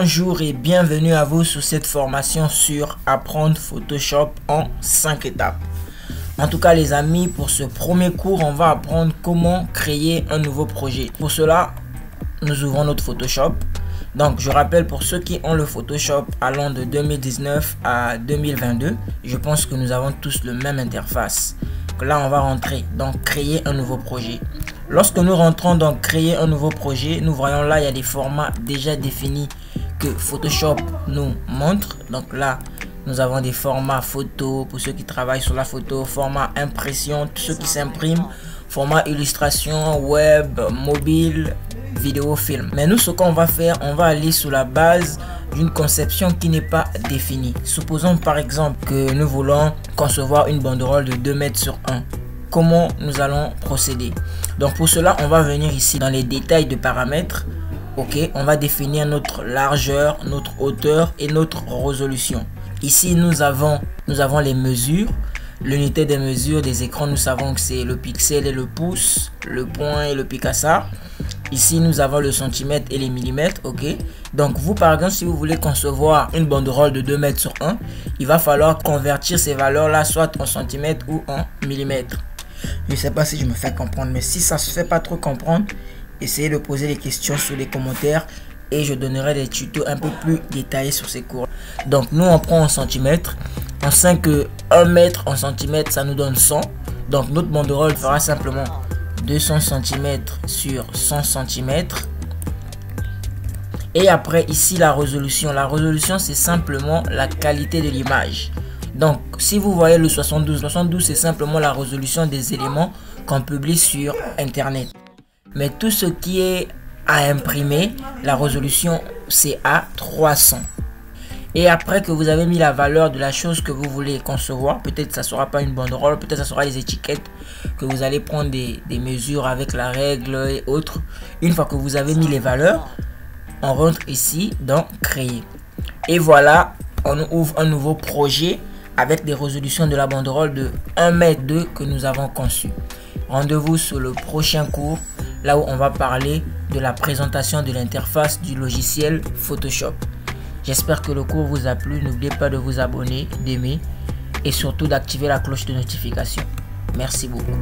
Bonjour et bienvenue à vous sur cette formation sur apprendre Photoshop en 5 étapes. En tout cas les amis, pour ce premier cours, on va apprendre comment créer un nouveau projet. Pour cela, nous ouvrons notre Photoshop. Donc je rappelle pour ceux qui ont le Photoshop allant de 2019 à 2022, je pense que nous avons tous le même interface. Là on va rentrer dans créer un nouveau projet. Lorsque nous rentrons dans créer un nouveau projet, nous voyons là il y a des formats déjà définis que Photoshop nous montre. Donc là nous avons des formats photo pour ceux qui travaillent sur la photo, format impression, tous ceux qui s'impriment, format illustration, web, mobile, vidéo, film. Mais nous ce qu'on va faire, on va aller sur la base d'une conception qui n'est pas définie. Supposons par exemple que nous voulons concevoir une banderole de 2 mètres sur 1. Comment nous allons procéder? Donc pour cela on va venir ici dans les détails de paramètres. Ok, on va définir notre largeur, notre hauteur et notre résolution. Ici nous avons les mesures, l'unité des mesures des écrans. Nous savons que c'est le pixel et le pouce, le point et le picasa. Ici nous avons le centimètre et les millimètres. Ok, donc vous par exemple si vous voulez concevoir une banderole de 2 mètres sur 1, il va falloir convertir ces valeurs là soit en centimètres ou en millimètres. Je sais pas si je me fais comprendre, mais si ça se fait pas trop comprendre, essayez de poser des questions sur les commentaires et je donnerai des tutos un peu plus détaillés sur ces cours. Donc nous on prend en centimètres. On sait que 1 mètre en centimètres ça nous donne 100. Donc notre banderole fera simplement 200 cm sur 100 cm. Et après ici la résolution. La résolution c'est simplement la qualité de l'image. Donc si vous voyez le 72 c'est simplement la résolution des éléments qu'on publie sur internet. Mais tout ce qui est à imprimer, la résolution c'est à 300. Et après que vous avez mis la valeur de la chose que vous voulez concevoir, peut-être ça sera pas une banderole, peut-être ça sera des étiquettes que vous allez prendre des mesures avec la règle et autres. Une fois que vous avez mis les valeurs, on rentre ici dans créer. Et voilà, on ouvre un nouveau projet avec des résolutions de la banderole de 1,2 m que nous avons conçu. Rendez-vous sur le prochain cours, là où on va parler de la présentation de l'interface du logiciel Photoshop. J'espère que le cours vous a plu. N'oubliez pas de vous abonner, d'aimer et surtout d'activer la cloche de notification. Merci beaucoup.